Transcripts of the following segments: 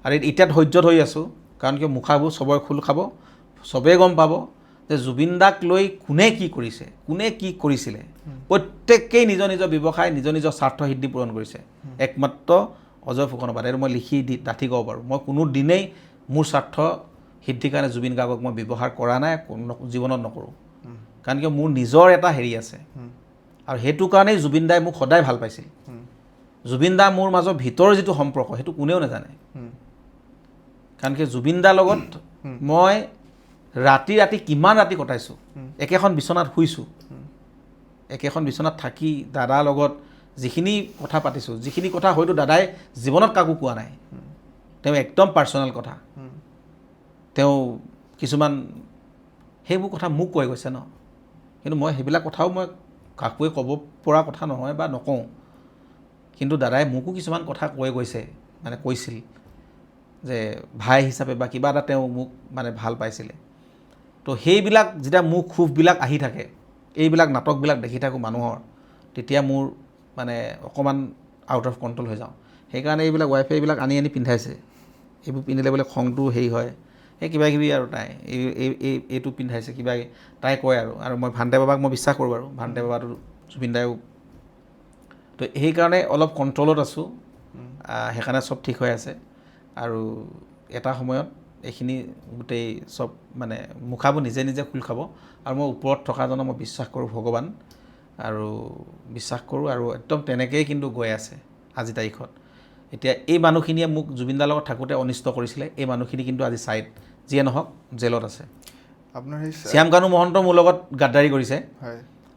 আৰু এতিয়া ধৈৰ্যত হৈ আছোঁ কাৰণ কিয় মুখাবোৰ চবৰে খোল খাব চবেই গম পাব যে জুবিন দাক লৈ কোনে কি কৰিছে কোনে কি কৰিছিলে প্ৰত্যেকেই নিজৰ নিজৰ ব্যৱসায় নিজৰ নিজৰ স্বাৰ্থ সিদ্ধি পূৰণ কৰিছে একমাত্ৰ অজয় ফুকনৰ বাদে মই লিখি ডাঠি ক'ব পাৰোঁ মই কোনো দিনেই মোৰ স্বাৰ্থ সিদ্ধিৰ কাৰণে জুবিন গাৰ্গক মই ব্যৱহাৰ কৰা নাই জীৱনত নকৰোঁ কাৰণ কিয় মোৰ নিজৰ এটা হেৰি আছে আৰু সেইটো কাৰণেই জুবিন দাই মোক সদায় ভাল পাইছিল জুবিন দা মোৰ মাজৰ ভিতৰৰ যিটো সম্পৰ্ক সেইটো কোনেও নাজানে কাৰণ কি জুবিন দাৰ লগত মই ৰাতি কিমান ৰাতি কটাইছোঁ একেখন বিচনাত শুইছোঁ একেখন বিচনাত থাকি দাদাৰ লগত যিখিনি কথা পাতিছোঁ যিখিনি কথা হয়তো দাদাই জীৱনত কাকো কোৱা নাই তেওঁ একদম পাৰ্চনেল কথা তেওঁ কিছুমান সেইবোৰ কথা মোক কৈ গৈছে ন কিন্তু মই সেইবিলাক কথাও মই কাকোৱে ক'ব পৰা কথা নহয় বা নকওঁ কিন্তু দাদাই মোকো কিছুমান কথা কৈ গৈছে মানে কৈছিল যে ভাই হিচাপে বা কিবা এটা তেওঁ মোক মানে ভাল পাইছিলে তো সেইবিলাক যেতিয়া মোৰ ক্ষোভবিলাক আহি থাকে এইবিলাক নাটকবিলাক দেখি থাকোঁ মানুহৰ তেতিয়া মোৰ মানে অকণমান আউট অফ কণ্ট্ৰল হৈ যাওঁ সেইকাৰণে এইবিলাক ৱাইফাই এইবিলাক আনি পিন্ধাইছে এইবোৰ পিন্ধিলে বোলে খংটো হেৰি হয় এই কিবা কিবি আৰু তাই এইটো পিন্ধাইছে কিবা তাই কয় আৰু মই ভান্তে বাবাক মই বিশ্বাস কৰোঁ বাৰু ভান্তে বাবাটো জুবিন দায়ো তো সেইকাৰণে অলপ কণ্ট্ৰলত আছোঁ সেইকাৰণে চব ঠিক হৈ আছে আৰু এটা সময়ত এইখিনি গোটেই চব মানে মুখাবোৰ নিজে নিজে খোল খাব আৰু মই ওপৰত থকাজনক মই বিশ্বাস কৰোঁ ভগৱান আৰু বিশ্বাস কৰোঁ আৰু একদম তেনেকৈয়ে কিন্তু গৈ আছে আজি তাৰিখত এতিয়া এই মানুহখিনিয়ে মোক জুবিন দাৰ লগত থাকোঁতে অনিষ্ট কৰিছিলে এই মানুহখিনি কিন্তু আজি চাইড যিয়ে নহওক জেলত আছে আপোনাৰ শ্যামকানু মহন্ত মোৰ লগত গাদ্দাৰী কৰিছে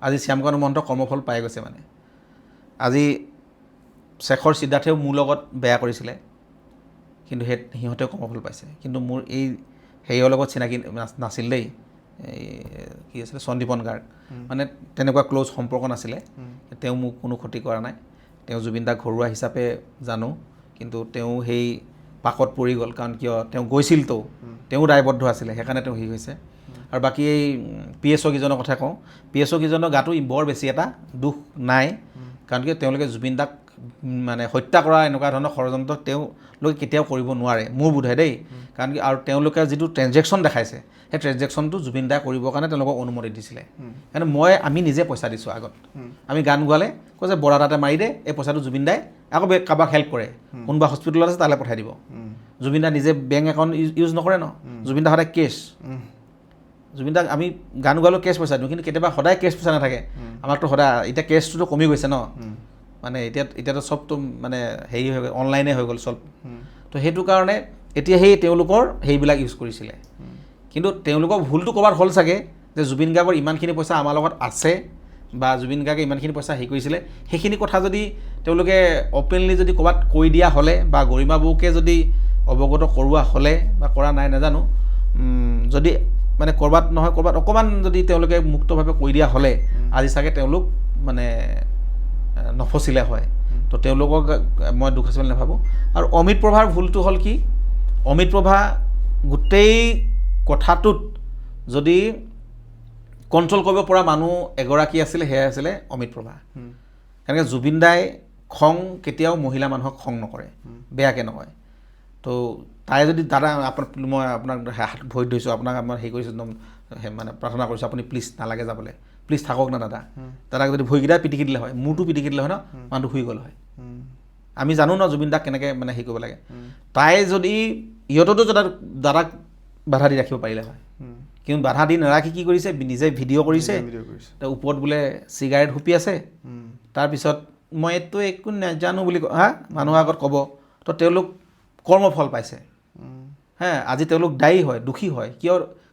আজি শ্যামকানু মহন্ত কৰ্মফল পাই গৈছে মানে আজি শেখৰ সিদ্ধাৰ্থেও মোৰ লগত বেয়া কৰিছিলে কিন্তু সিহঁতেও কৰ্মফল পাইছে কিন্তু মোৰ এই হেৰিয়ৰ লগত চিনাকি নাছিল দেই এই কি আছিলে সন্দীপন গাৰ্গ মানে তেনেকুৱা ক্ল'জ সম্পৰ্ক নাছিলে তেওঁ মোক কোনো ক্ষতি কৰা নাই তেওঁ জুবিন দাক ঘৰুৱা হিচাপে জানো কিন্তু তেওঁ সেই পাকত পৰি গ'ল কাৰণ কিয় তেওঁ গৈছিলতো তেওঁ দায়বদ্ধ আছিলে সেইকাৰণে তেওঁ হেৰি হৈছে আৰু বাকী এই PSO কেইজনৰ কথা কওঁ PSO কেইজনৰ গাতো বৰ বেছি এটা দুখ নাই কাৰণ কিয় তেওঁলোকে জুবিন দাক মানে হত্যা কৰা এনেকুৱা ধৰণৰ ষড়যন্ত্ৰ তেওঁলোকে কেতিয়াও কৰিব নোৱাৰে মোৰ বোধে দেই কাৰণ কি আৰু তেওঁলোকে যিটো ট্ৰেঞ্জেকশ্যন দেখাইছে সেই ট্ৰেঞ্জেকশ্যনটো জুবিন দাই কৰিবৰ কাৰণে তেওঁলোকক অনুমতি দিছিলে কাৰণ আমি নিজে পইচা দিছোঁ আগত আমি গান গোৱালে কৈ যে বৰা তাতে মাৰি দে এই পইচাটো জুবিন দাই আকৌ কাৰোবাক হেল্প কৰে কোনোবা হস্পিটেলত আছে তালৈ পঠাই দিব জুবিন দা নিজে বেংক একাউণ্ট ইউজ নকৰে ন জুবিন দা সদায় কেছ জুবিন দাক আমি গান গোৱালেও কেছ পইচা দিওঁ কিন্তু কেতিয়াবা সদায় কেছ পইচা নাথাকে আমাকতো সদায় এতিয়া কেছটোতো কমি গৈছে ন মানে এতিয়াতো চবতো মানে হেৰি হৈ গ'ল অনলাইনে হৈ গ'ল চব তো সেইটো কাৰণে এতিয়া সেই তেওঁলোকৰ সেইবিলাক ইউজ কৰিছিলে কিন্তু তেওঁলোকৰ ভুলটো ক'ৰবাত হ'ল চাগে যে জুবিন গাৰ্গৰ ইমানখিনি পইচা আমাৰ লগত আছে বা জুবিন গাৰ্গে ইমানখিনি পইচা হেৰি কৰিছিলে সেইখিনি কথা যদি তেওঁলোকে অ'পেনলি যদি ক'ৰবাত কৈ দিয়া হ'লে বা গৰিমা বৌকে যদি অৱগত কৰোৱা হ'লে বা কৰা নাই নাজানো যদি মানে ক'ৰবাত নহয় ক'ৰবাত অকণমান যদি তেওঁলোকে মুক্তভাৱে কৈ দিয়া হ'লে আজি চাগে তেওঁলোক মানে নফচিলে হয় তো তেওঁলোকক মই দুখ আছে বুলি নাভাবোঁ আৰু অমিত প্ৰভাৰ ভুলটো হ'ল কি অমিত প্ৰভা গোটেই কথাটোত যদি কণ্ট্ৰল কৰিব পৰা মানুহ এগৰাকী আছিলে সেয়াই আছিলে অমিত প্ৰভা কাৰণ জুবিন দাই খং কেতিয়াও মহিলা মানুহক খং নকৰে বেয়াকৈ নকয় তো তাই যদি দাদা মই আপোনাক হাত ভৰিত ধৰিছোঁ আপোনাক মই হেৰি কৰিছোঁ একদম মানে প্ৰাৰ্থনা কৰিছোঁ আপুনি প্লিজ নালাগে যাবলৈ প্লিজ থাকক না দাদাক যদি ভৰিকেইটা পিটিকি দিলে হয় মূৰটো পিটিকি দিলে হয় ন মানুহটো শুই গ'ল হয় আমি জানো ন জুবিন দাক কেনেকৈ মানে হেৰি কৰিব লাগে তাই যদি ইহঁততো দাদাক বাধা দি ৰাখিব পাৰিলে হয় কিন্তু বাধা দি নাৰাখি কি কৰিছে নিজে ভিডিঅ' কৰিছে ওপৰত বোলে চিগাৰেট হুপি আছে তাৰপিছত মই এইটো একো নাজানো বুলি মানুহৰ আগত ক'ব তো তেওঁলোক কৰ্মফল পাইছে আজি তেওঁলোক দায়ী হয় দুখী হয়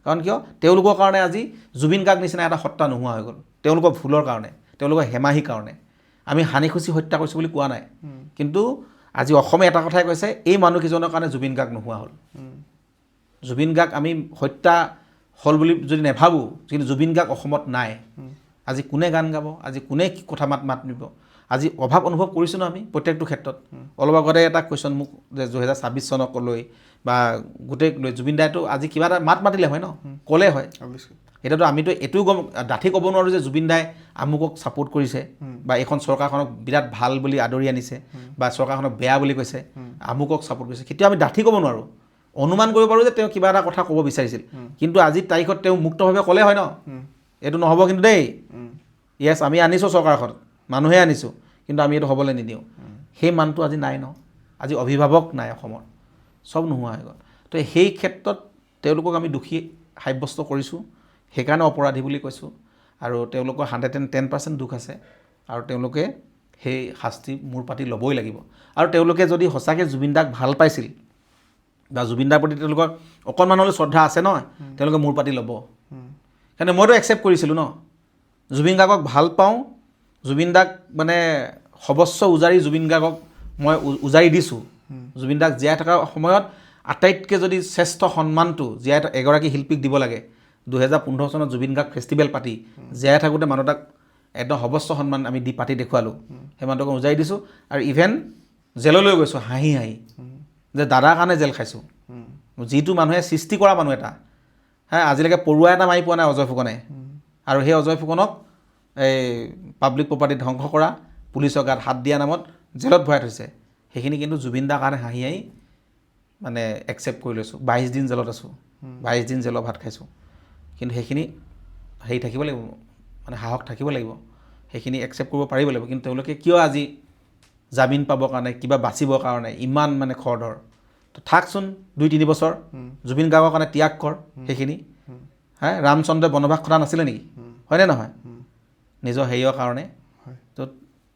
কাৰণ কিয় তেওঁলোকৰ কাৰণে আজি জুবিন গাৰ্গ নিচিনা এটা সত্তা নোহোৱা হৈ গ'ল তেওঁলোকৰ ভুলৰ কাৰণে তেওঁলোকৰ হেমাহিৰ কাৰণে আমি হানি খুচি হত্যা কৰিছোঁ বুলি কোৱা নাই কিন্তু আজি অসমে এটা কথাই কৈছে এই মানুহকেইজনৰ কাৰণে জুবিন গাৰ্গ নোহোৱা হ'ল জুবিন গাৰ্গ আমি হত্যা হ'ল বুলি যদি নাভাবোঁ কিন্তু জুবিন গাৰ্গ অসমত নাই আজি কোনে গান গাব আজি কোনে কি কথা মাত দিব আজি অভাৱ অনুভৱ কৰিছোঁ ন আমি প্ৰত্যেকটো ক্ষেত্ৰত অলপ আগতে এটা কুৱেশ্যন মোক যে 2026 চনক লৈ বা গোটেই লৈ জুবিন দাইতো আজি কিবা এটা মাত মাতিলে হয় ন ক'লে হয় এতিয়াতো আমিতো এইটোও ডাঠি ক'ব নোৱাৰোঁ যে জুবিন দাই আমুকক ছাপোৰ্ট কৰিছে বা এইখন চৰকাৰখনক বিৰাট ভাল বুলি আদৰি আনিছে বা চৰকাৰখনক বেয়া বুলি কৈছে আমুকক ছাপোৰ্ট কৰিছে কেতিয়াও আমি ডাঠি ক'ব নোৱাৰোঁ অনুমান কৰিব পাৰোঁ যে তেওঁ কিবা এটা কথা ক'ব বিচাৰিছিল কিন্তু আজিৰ তাৰিখত তেওঁ মুক্তভাৱে ক'লে হয় ন এইটো নহ'ব কিন্তু দেই য়েছ আমি আনিছোঁ চৰকাৰখন মানুহে আনিছোঁ কিন্তু আমি এইটো হ'বলৈ নিদিওঁ সেই মানটো আজি নাই ন আজি অভিভাৱক নাই অসমৰ চব নোহোৱা হৈ গ'ল তো সেই ক্ষেত্ৰত তেওঁলোকক আমি দোষী সাব্যস্ত কৰিছোঁ সেইকাৰণে অপৰাধী বুলি কৈছোঁ আৰু তেওঁলোকৰ 110% দুখ আছে আৰু তেওঁলোকে সেই শাস্তি মূৰ পাতি ল'বই লাগিব আৰু তেওঁলোকে যদি সঁচাকৈ জুবিন দাক ভাল পাইছিল বা জুবিন দাৰ প্ৰতি তেওঁলোকৰ অকণমান হ'লেও শ্ৰদ্ধা আছে নহয় তেওঁলোকে মূৰ পাতি ল'ব কাৰণ মইতো একচেপ্ট কৰিছিলোঁ ন জুবিন গাৰ্গক ভাল পাওঁ জুবিন দাক মানে সৰ্বস্ব উজাৰি জুবিন গাৰ্গক মই উজাৰি দিছোঁ জুবিন দাক জীয়াই থকাৰ সময়ত আটাইতকৈ যদি শ্ৰেষ্ঠ সন্মানটো জীয়াই এগৰাকী শিল্পীক দিব লাগে 2015 চনত জুবিন গাৰ্গ ফেষ্টিভেল পাতি জীয়াই থাকোঁতে মানুহ তাক একদম সৰ্বস্ব সন্মান আমি দি পাতি দেখুৱালোঁ সেই মানুহটোক উজাৰি দিছোঁ আৰু ইভেন জেললৈ গৈছোঁ হাঁহি হাঁহি যে দাদাৰ কাৰণে জেল খাইছোঁ যিটো মানুহে সৃষ্টি কৰা মানুহ এটা আজিলৈকে পৰুৱা এটা মাৰি পোৱা নাই অজয় ফুকনে আৰু সেই অজয় ফুকনক এই পাব্লিক প্ৰপাৰ্টি ধ্বংস কৰা পুলিচৰ গাত হাত দিয়া নামত জেলত ভৰাই থৈছে সেইখিনি কিন্তু জুবিন দাৰ কাৰণে হাঁহি হাঁহি মানে একচেপ্ট কৰি লৈছোঁ 22 দিন জেলত আছোঁ 22 দিন জেলৰ ভাত খাইছোঁ কিন্তু সেইখিনি হেৰি থাকিব লাগিব মানে সাহস থাকিব লাগিব সেইখিনি একচেপ্ট কৰিব পাৰিব লাগিব কিন্তু তেওঁলোকে কিয় আজি জামিন পাবৰ কাৰণে কিবা বাচিবৰ কাৰণে ইমান মানে খৰধৰ তো থাকচোন 2-3 বছৰ জুবিন গাৰ্গৰ কাৰণে ত্যাগ কৰ সেইখিনি ৰামচন্দ্ৰই বনবাস খটা নাছিলে নেকি হয়নে নহয় নিজৰ হেৰিয়ৰ কাৰণে তো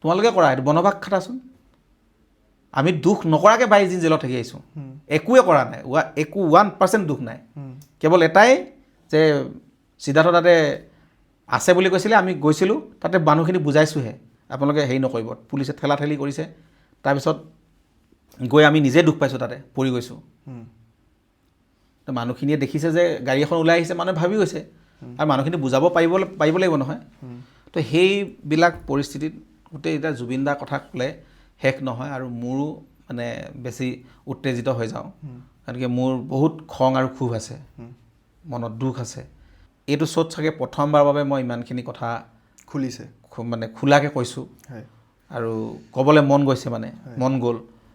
তোমালোকে কৰা এইটো বনবাস খাটাচোন আমি দুখ নকৰাকৈ 22 দিন জেলত থাকি আহিছোঁ একোৱে কৰা নাই একো 1% দুখ নাই কেৱল এটাই যে সিদ্ধাৰ্থ তাতে আছে বুলি কৈছিলে আমি গৈছিলোঁ তাতে মানুহখিনি বুজাইছোঁহে আপোনালোকে হেৰি নকৰিব পুলিচে ঠেলা ঠেলি কৰিছে তাৰপিছত গৈ আমি নিজে দুখ পাইছোঁ তাতে পৰি গৈছোঁ তো মানুহখিনিয়ে দেখিছে যে গাড়ী এখন ওলাই আহিছে মানুহে ভাবি গৈছে আৰু মানুহখিনি বুজাব পাৰিব লাগিব নহয় তো সেইবিলাক পৰিস্থিতিত গোটেই এতিয়া জুবিন দাৰ কথা ক'লে শেষ নহয় আৰু মোৰো মানে বেছি উত্তেজিত হৈ যাওঁ কাৰণ কি মোৰ বহুত খং আৰু ক্ষোভ আছে মনত দুখ আছে এইটো শ্ব'ত চাগে প্ৰথমবাৰৰ বাবে মই ইমানখিনি কথা খুলিছে মানে খোলাকৈ কৈছোঁ আৰু ক'বলৈ মন গৈছে মানে মন গ'ল